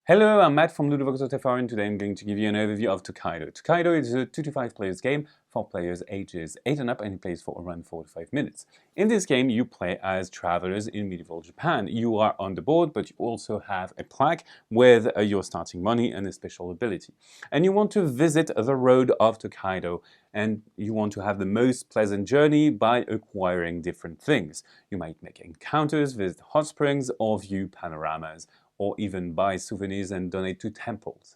Hello, I'm Matt from Ludo-Chrono, and today I'm going to give you an overview of Tokaido. Tokaido is a 2 to 5 players game for players ages 8 and up, and it plays for around 4 to 5 minutes. In this game, you play as travelers in medieval Japan. You are on the board, but you also have a plaque with your starting money and a special ability. And you want to visit the road of Tokaido, and you want to have the most pleasant journey by acquiring different things. You might make encounters, visit hot springs, or view panoramas, or even buy souvenirs and donate to temples.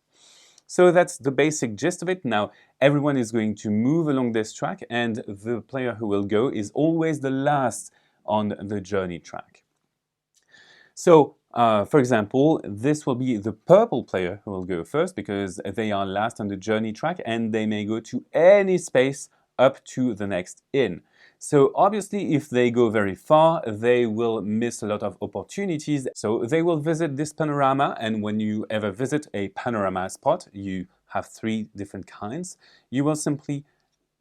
So that's the basic gist of it. Now, everyone is going to move along this track, and the player who will go is always the last on the journey track. So, for example, this will be the purple player who will go first because they are last on the journey track and they may go to any space up to the next inn. So obviously, if they go very far, they will miss a lot of opportunities. So they will visit this panorama, and when you ever visit a panorama spot, you have 3 different kinds. You will simply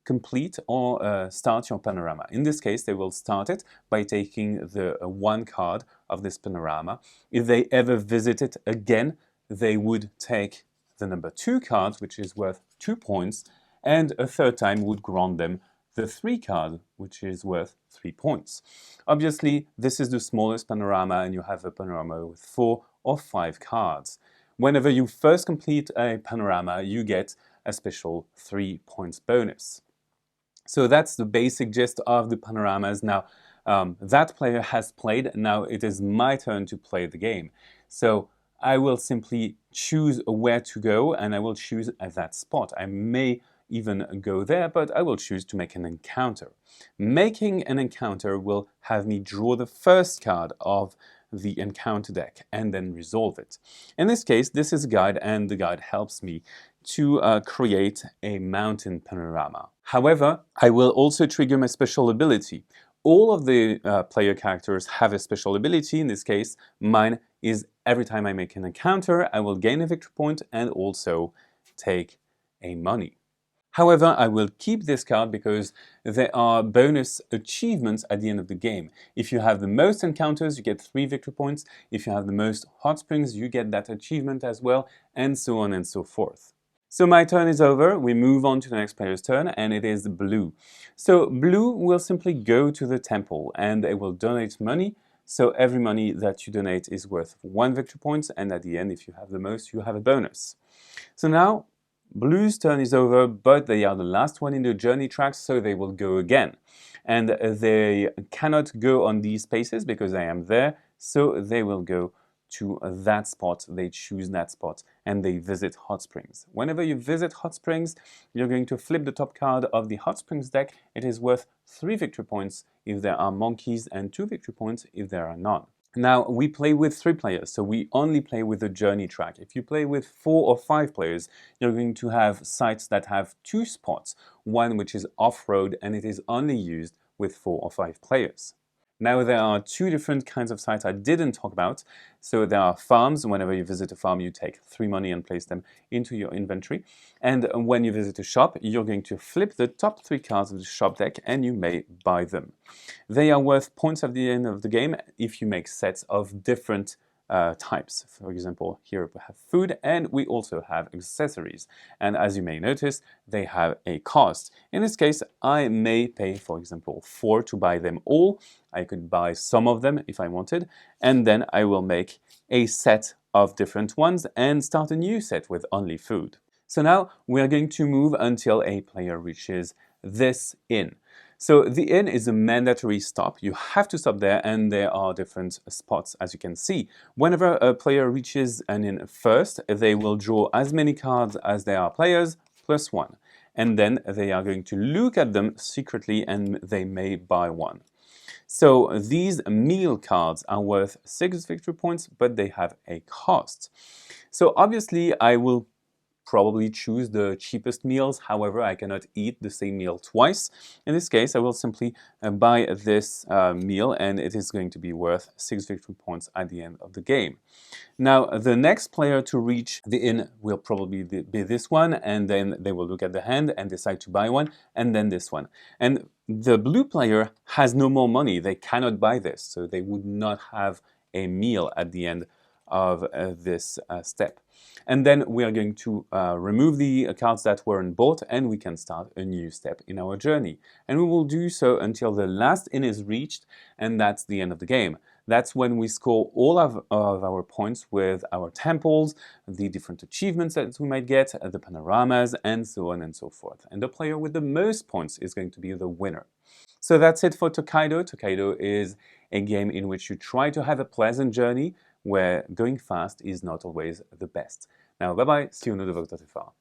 complete or start your panorama. In this case, they will start it by taking the 1 card of this panorama. If they ever visit it again, they would take the number 2 card, which is worth 2 points, and a third time would grant them the 3 card, which is worth 3 points. Obviously, this is the smallest panorama, and you have a panorama with 4 or 5 cards. Whenever you first complete a panorama, you get a special 3 points bonus. So that's the basic gist of the panoramas. Now, that player has played. Now it is my turn to play the game. So I will simply choose where to go, and I will choose at that spot. I may even go there, but I will choose to make an encounter. Making an encounter will have me draw the first card of the encounter deck and then resolve it. In this case, this is a guide, and the guide helps me to create a mountain panorama. However, I will also trigger my special ability. All of the player characters have a special ability. In this case, mine is every time I make an encounter, I will gain a victory point and also take a money. However, I will keep this card because there are bonus achievements at the end of the game. If you have the most encounters, you get 3 victory points. If you have the most hot springs, you get that achievement as well, and so on and so forth. So my turn is over. We move on to the next player's turn, and it is blue. So blue will simply go to the temple, and they will donate money. So every money that you donate is worth 1 victory point, and at the end, if you have the most, you have a bonus. So now, blue's turn is over, but they are the last one in the journey track, so they will go again. And they cannot go on these spaces because I am there, so they will go to that spot. They choose that spot and they visit hot springs. Whenever you visit hot springs, you're going to flip the top card of the hot springs deck. It is worth 3 victory points if there are monkeys and 2 victory points if there are none. Now, we play with 3 players, so we only play with the journey track. If you play with 4 or 5 players, you're going to have sites that have 2 spots, one which is off-road, and it is only used with 4 or 5 players. Now, there are 2 different kinds of sites I didn't talk about. So there are farms. Whenever you visit a farm, you take 3 money and place them into your inventory. And when you visit a shop, you're going to flip the top 3 cards of the shop deck and you may buy them. They are worth points at the end of the game if you make sets of different types. For example, here we have food and we also have accessories. And as you may notice, they have a cost. In this case, I may pay, for example, 4 to buy them all. I could buy some of them if I wanted, and then I will make a set of different ones and start a new set with only food. So now we are going to move until a player reaches this inn. So the inn is a mandatory stop. You have to stop there, and there are different spots, as you can see. Whenever a player reaches an inn first, they will draw as many cards as there are players, plus 1. And then they are going to look at them secretly, and they may buy one. So these meal cards are worth 6 victory points, but they have a cost. So obviously, I will probably choose the cheapest meals. However, I cannot eat the same meal twice. In this case, I will simply buy this meal, and it is going to be worth 6 victory points at the end of the game. Now, the next player to reach the inn will probably be this one, and then they will look at the hand and decide to buy one, and then this one. And the blue player has no more money. They cannot buy this, so they would not have a meal at the end of this step. And then we are going to remove the cards that weren't bought, and we can start a new step in our journey. And we will do so until the last inn is reached, and that's the end of the game. That's when we score all of our points with our temples, the different achievements that we might get, the panoramas, and so on and so forth. And the player with the most points is going to be the winner. So that's it for Tokaido. Tokaido is a game in which you try to have a pleasant journey where going fast is not always the best. Now, bye-bye, see you in Ludo-Chrono.